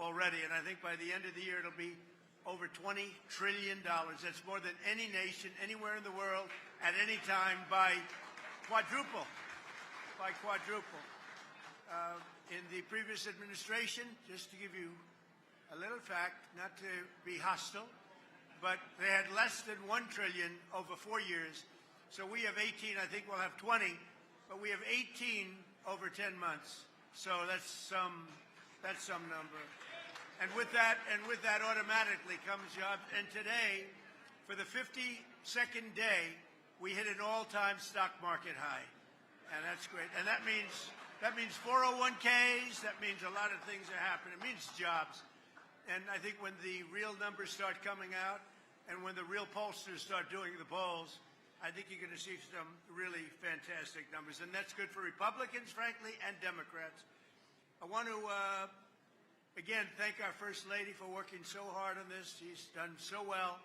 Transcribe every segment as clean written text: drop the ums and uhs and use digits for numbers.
already, and I think by the end of the year it'll be over $20 trillion. That's more than any nation anywhere in the world at any time by quadruple. In the previous administration, just to give you a little fact, not to be hostile, but they had less than $1 trillion over 4 years. So we have 18, I think we'll have 20, but we have 18 over 10 months. So that's some number. And with that automatically comes jobs. And today, for the 52nd day, we hit an all-time stock market high. And that's great. And that means 401ks, that means a lot of things are happening. It means jobs. And I think when the real numbers start coming out and when the real pollsters start doing the polls, I think you're going to see some really fantastic numbers. And that's good for Republicans, frankly, and Democrats. I want to, again, thank our First Lady for working so hard on this. She's done so well.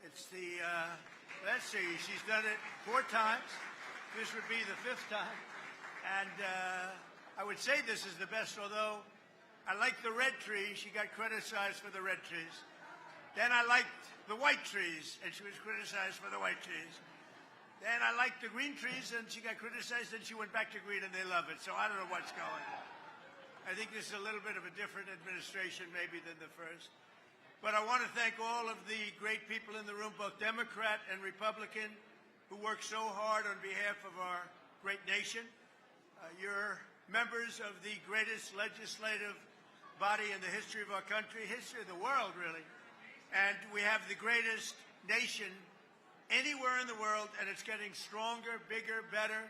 It's the, let's see, she's done it 4 times. This would be the 5th time. And I would say this is the best, although I like the red trees. She got criticized for the red trees. Then I liked the white trees, and she was criticized for the white trees. Then I liked the green trees, and she got criticized, and she went back to green, and they love it. So I don't know what's going on. I think this is a little bit of a different administration maybe than the first. But I want to thank all of the great people in the room, both Democrat and Republican, who work so hard on behalf of our great nation. You're members of the greatest legislative body in the history of our country, history of the world, really. And we have the greatest nation anywhere in the world, and it's getting stronger, bigger, better.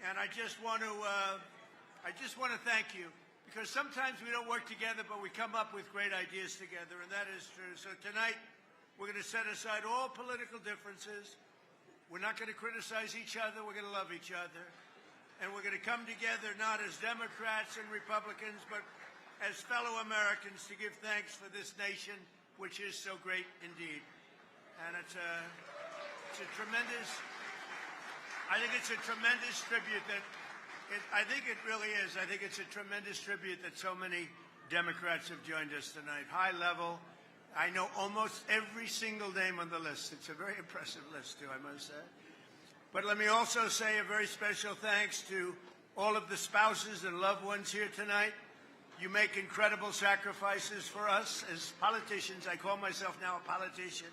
And I just want to thank you, because sometimes we don't work together, but we come up with great ideas together, and that is true. So tonight, we're going to set aside all political differences. We're not going to criticize each other. We're going to love each other. And we're going to come together not as Democrats and Republicans, but as fellow Americans to give thanks for this nation, which is so great indeed. And it's a tremendous, I think it's a tremendous tribute that, I think it really is. I think it's a tremendous tribute that so many Democrats have joined us tonight. High level. I know almost every single name on the list. It's a very impressive list, too, I must say. But let me also say a very special thanks to all of the spouses and loved ones here tonight. You make incredible sacrifices for us as politicians. I call myself now a politician.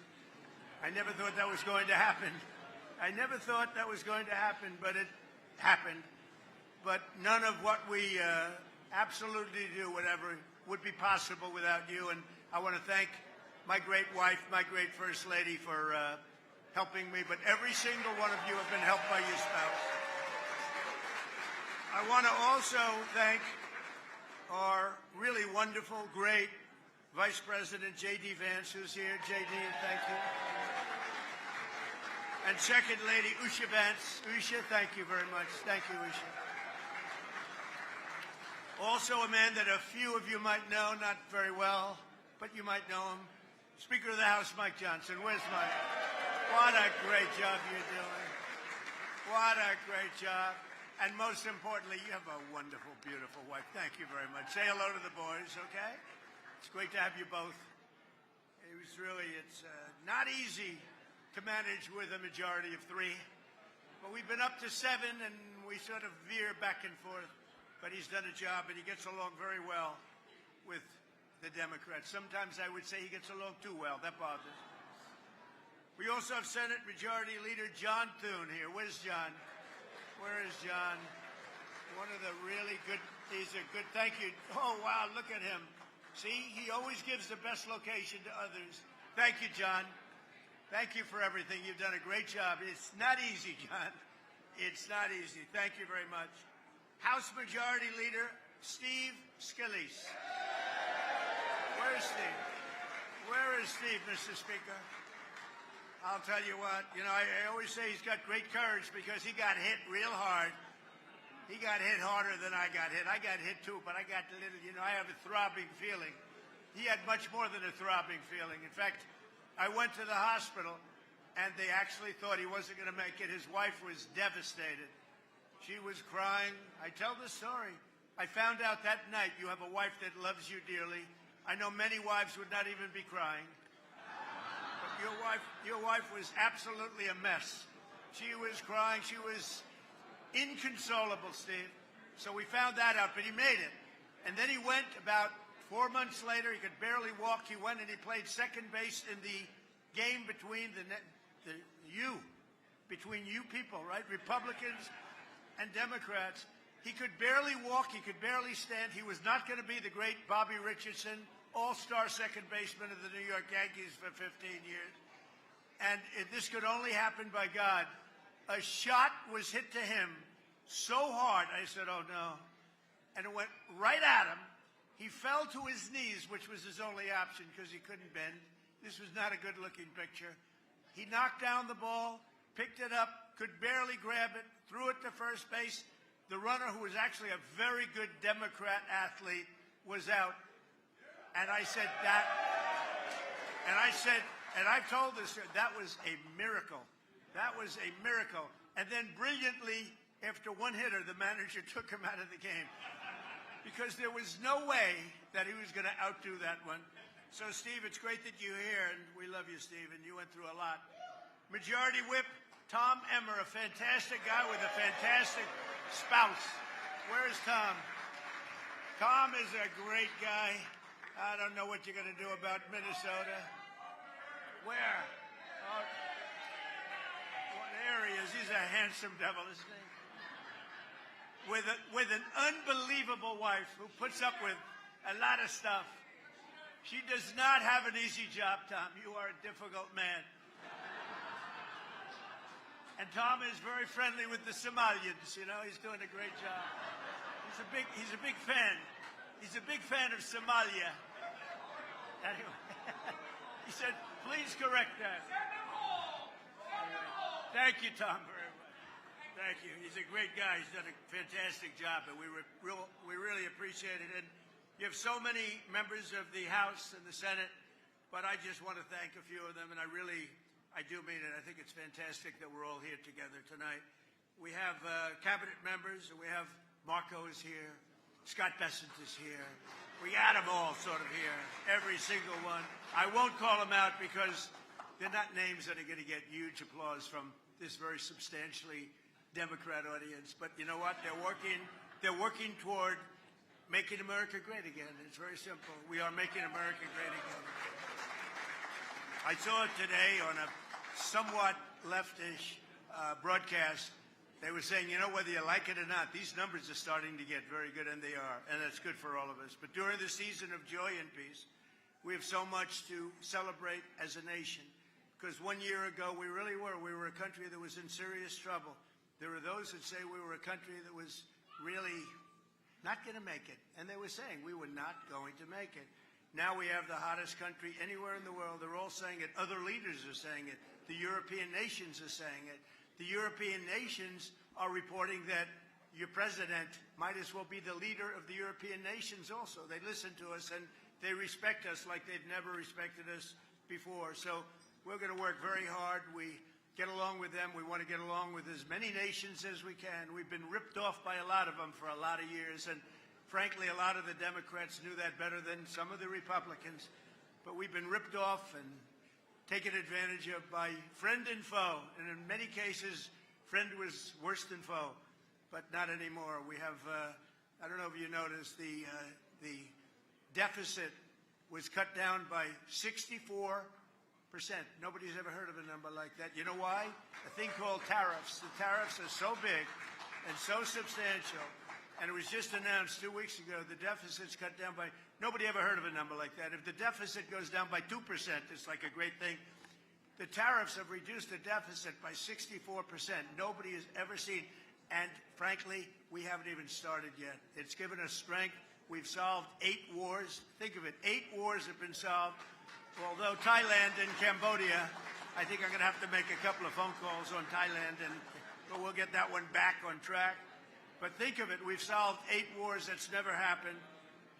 I never thought that was going to happen. I never thought that was going to happen, but it happened. But none of what we absolutely do, whatever, would be possible without you. And I want to thank my great wife, my great First Lady, for helping me. But every single one of you have been helped by your spouse. I want to also thank our really wonderful, great Vice President J.D. Vance, who's here. J.D., thank you. And Second Lady Usha Vance. Usha, thank you very much. Thank you, Usha. Also a man that a few of you might know, not very well, but you might know him. Speaker of the House, Mike Johnson. Where's Mike? What a great job you're doing. What a great job. And most importantly, you have a wonderful, beautiful wife. Thank you very much. Say hello to the boys, okay? It's great to have you both. It's not easy to manage with a majority of 3. But we've been up to 7, and we sort of veer back and forth. But he's done a job, and he gets along very well with the Democrats. Sometimes I would say he gets along too well. That bothers me. We also have Senate Majority Leader John Thune here. Where's John? Where is John? One of the really good, he's a good, thank you. Oh, wow, look at him. See, he always gives the best location to others. Thank you, John. Thank you for everything. You've done a great job. It's not easy, John. It's not easy. Thank you very much. House Majority Leader Steve Scalise. Where is Steve? Where is Steve, Mr. Speaker? I'll tell you what, I always say he's got great courage because he got hit real hard. He got hit harder than I got hit. I got hit too, but I got a little, I have a throbbing feeling. He had much more than a throbbing feeling. In fact, I went to the hospital, and they actually thought he wasn't going to make it. His wife was devastated. She was crying. I tell the story. I found out that night you have a wife that loves you dearly, I know many wives would not even be crying. But your wife was absolutely a mess. She was crying. She was inconsolable, Steve. So we found that out, but he made it. And then he went about 4 months later. He could barely walk. He went and he played second base in the game between between you people, right? Republicans and Democrats. He could barely walk. He could barely stand. He was not going to be the great Bobby Richardson, all-star second baseman of the New York Yankees for 15 years. And this could only happen by God. A shot was hit to him so hard, I said, oh, no. And it went right at him. He fell to his knees, which was his only option because he couldn't bend. This was not a good-looking picture. He knocked down the ball, picked it up, could barely grab it, threw it to first base. The runner, who was actually a very good Democrat athlete, was out. And I said that, and I've told this, that was a miracle. That was a miracle. And then brilliantly, after one hitter, the manager took him out of the game because there was no way that he was going to outdo that one. So, Steve, it's great that you're here, and we love you, Steve, and you went through a lot. Majority Whip Tom Emmer, a fantastic guy with a fantastic spouse. Where's Tom? Tom is a great guy. I don't know what you're going to do about Minnesota. Where? Oh, there he is. He's a handsome devil, isn't he? With an unbelievable wife who puts up with a lot of stuff. She does not have an easy job, Tom. You are a difficult man. And Tom is very friendly with the Somalians. You know, he's doing a great job. He's a big fan. He's a big fan of Somalia. Anyway, he said, please correct that. Anyway, thank you, Tom, very much. Thank you. He's a great guy. He's done a fantastic job, and we really appreciate it. And you have so many members of the House and the Senate, but I just want to thank a few of them, and I do mean it. I think it's fantastic that we're all here together tonight. We have cabinet members, and we have Marco is here. Scott Bessent is here. We got them all sort of here, every single one. I won't call them out because they're not names that are going to get huge applause from this very substantially Democrat audience. But you know what? They're working toward making America great again. It's very simple. We are making America great again. I saw it today on a somewhat leftish broadcast. They were saying, you know, whether you like it or not, these numbers are starting to get very good, and they are, and that's good for all of us. But during the season of joy and peace, we have so much to celebrate as a nation, because 1 year ago we really were. We were a country that was in serious trouble. There are those that say we were a country that was really not going to make it, and they were saying we were not going to make it. Now we have the hottest country anywhere in the world. They're all saying it. Other leaders are saying it. The European nations are saying it. The European nations are reporting that your president might as well be the leader of the European nations also. They listen to us and they respect us like they've never respected us before. So we're going to work very hard. We get along with them. We want to get along with as many nations as we can. We've been ripped off by a lot of them for a lot of years. And frankly, a lot of the Democrats knew that better than some of the Republicans. But we've been ripped off and taken advantage of by friend and foe. And in many cases, friend was worse than foe, but not anymore. We have, I don't know if you noticed, the deficit was cut down by 64%. Nobody's ever heard of a number like that. You know why? A thing called tariffs. The tariffs are so big and so substantial. And it was just announced 2 weeks ago, the deficit's cut down by, nobody ever heard of a number like that. If the deficit goes down by 2%, it's like a great thing. The tariffs have reduced the deficit by 64%. Nobody has ever seen. And frankly, we haven't even started yet. It's given us strength. We've solved 8 wars. Think of it, 8 wars have been solved. Although Thailand and Cambodia, I think I'm going to have to make a couple of phone calls on Thailand, but we'll get that one back on track. But think of it, we've solved 8 wars. That's never happened.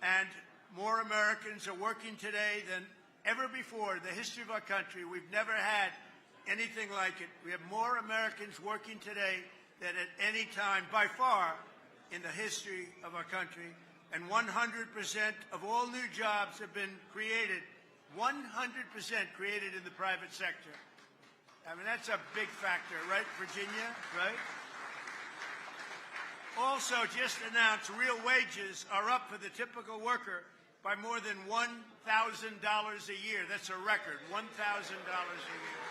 And more Americans are working today than ever before in the history of our country. We've never had anything like it. We have more Americans working today than at any time, by far, in the history of our country. and 100% of all new jobs have been created, 100% created in the private sector. I mean, that's a big factor, right, Virginia, right? Also, just announced real wages are up for the typical worker by more than $1,000 a year. That's a record, $1,000 a year.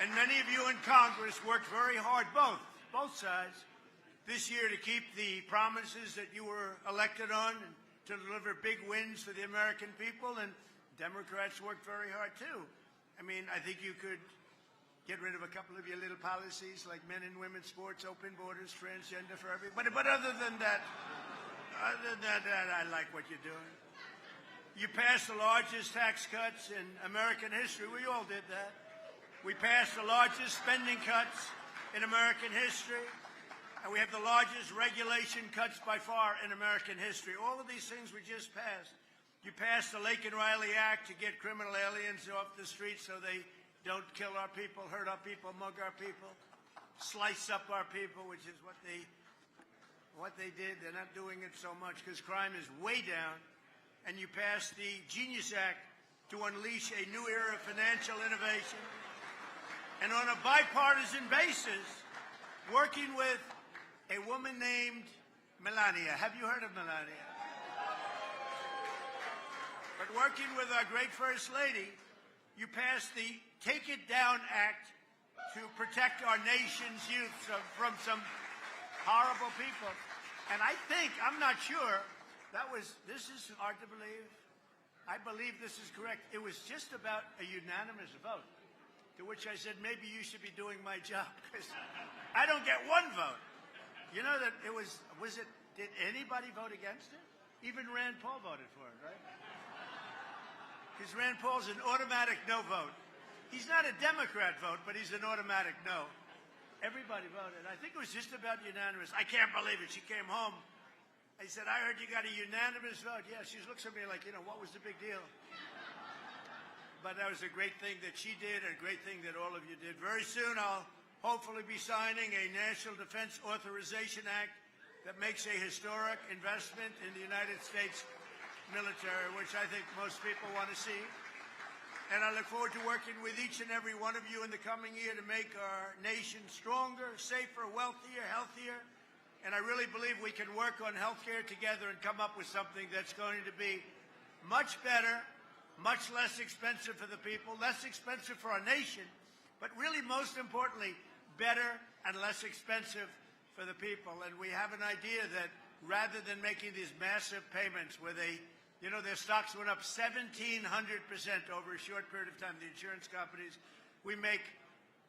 And many of you in Congress worked very hard, both sides, this year to keep the promises that you were elected on and to deliver big wins for the American people, and Democrats worked very hard too. I mean, I think you could get rid of a couple of your little policies like men and women's sports, open borders, transgender for everybody. But other than that, I like what you're doing. You passed the largest tax cuts in American history. We all did that. We passed the largest spending cuts in American history. And we have the largest regulation cuts by far in American history. All of these things we just passed. You passed the Laken Riley Act to get criminal aliens off the streets so they don't kill our people, hurt our people, mug our people, slice up our people, which is what they did. They're not doing it so much because crime is way down. And you passed the Genius Act to unleash a new era of financial innovation. And on a bipartisan basis, working with a woman named Melania. Have you heard of Melania? But working with our great First Lady, you passed the Take It Down Act to protect our nation's youth from some horrible people. And I think, I'm not sure, this is hard to believe. I believe this is correct. It was just about a unanimous vote, to which I said, maybe you should be doing my job, because I don't get one vote. You know that it did anybody vote against it? Even Rand Paul voted for it, right? Because Rand Paul's an automatic no vote. He's not a Democrat vote, but he's an automatic no. Everybody voted. I think it was just about unanimous. I can't believe it. She came home. I said, I heard you got a unanimous vote. Yeah, she looks at me like, what was the big deal? But that was a great thing that she did, and a great thing that all of you did. Very soon, I'll hopefully be signing a National Defense Authorization Act that makes a historic investment in the United States military, which I think most people want to see. And I look forward to working with each and every one of you in the coming year to make our nation stronger, safer, wealthier, healthier. And I really believe we can work on health care together and come up with something that's going to be much better, much less expensive for the people, less expensive for our nation, but really most importantly, better and less expensive for the people. And we have an idea that rather than making these massive payments where their stocks went up 1,700% over a short period of time, the insurance companies, we make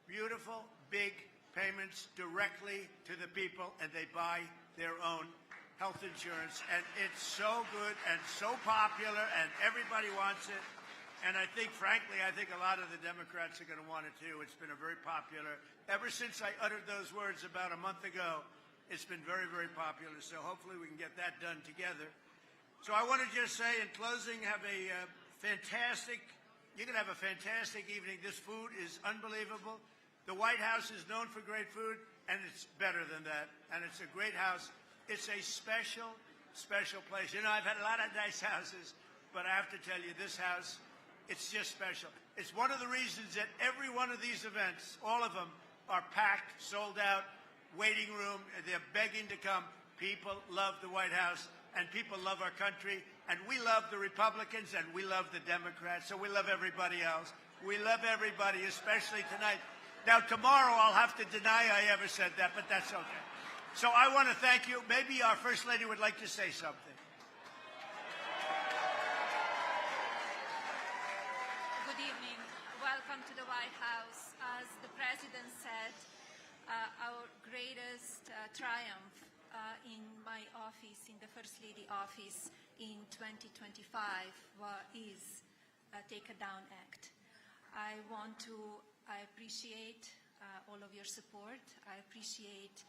beautiful, big payments directly to the people, and they buy their own health insurance. And it's so good and so popular, and everybody wants it. And I think, frankly, a lot of the Democrats are going to want it too. It's been a very popular. Ever since I uttered those words about a month ago, it's been very, very popular. So hopefully we can get that done together. So I want to just say in closing, you're going to have a fantastic evening. This food is unbelievable. The White House is known for great food, and it's better than that. And it's a great house. It's a special, special place. I've had a lot of nice houses, but I have to tell you, this house, it's just special. It's one of the reasons that every one of these events, all of them, are packed, sold out, waiting room. They're begging to come. People love the White House, and people love our country, and we love the Republicans, and we love the Democrats, so we love everybody else. We love everybody, especially tonight. Now, tomorrow I'll have to deny I ever said that, but that's okay. So I want to thank you. Maybe our First Lady would like to say something. Good evening. Welcome to the White House. As the President said, our greatest triumph in my office, in the First Lady office in 2025 is Take It Down Act. I appreciate all of your support. I appreciate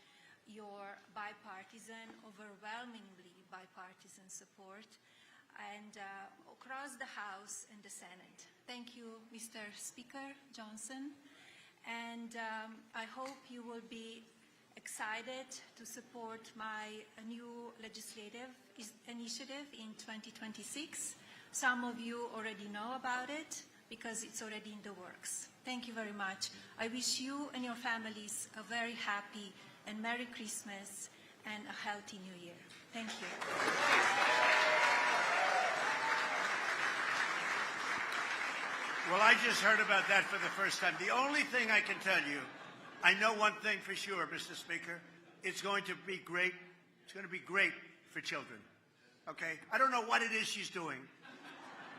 your bipartisan, overwhelmingly bipartisan support, and across the House and the Senate. Thank you, Mr. Speaker Johnson, and I hope you will be excited to support my new legislative initiative in 2026. Some of you already know about it because it's already in the works. Thank you very much. I wish you and your families a very happy and Merry Christmas and a healthy New Year. Thank you. Well, I just heard about that for the first time. The only thing I can tell you, I know one thing for sure, Mr. Speaker. It's going to be great. It's going to be great for children. Okay? I don't know what it is she's doing,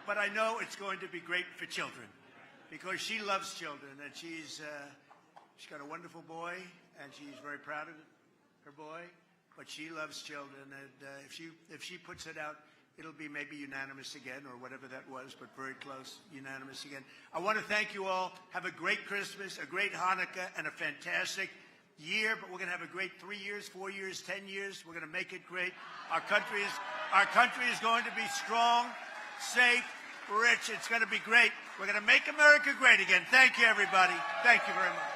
but I know it's going to be great for children because she loves children, and she's got a wonderful boy, and she's very proud of her boy, but she loves children, and if she puts it out, it'll be maybe unanimous again or whatever that was, but very close, unanimous again. I want to thank you all. Have a great Christmas, a great Hanukkah, and a fantastic year. But we're going to have a great 3 years, 4 years, 10 years. We're going to make it great. Our country is going to be strong, safe, rich. It's going to be great. We're going to make America great again. Thank you, everybody. Thank you very much.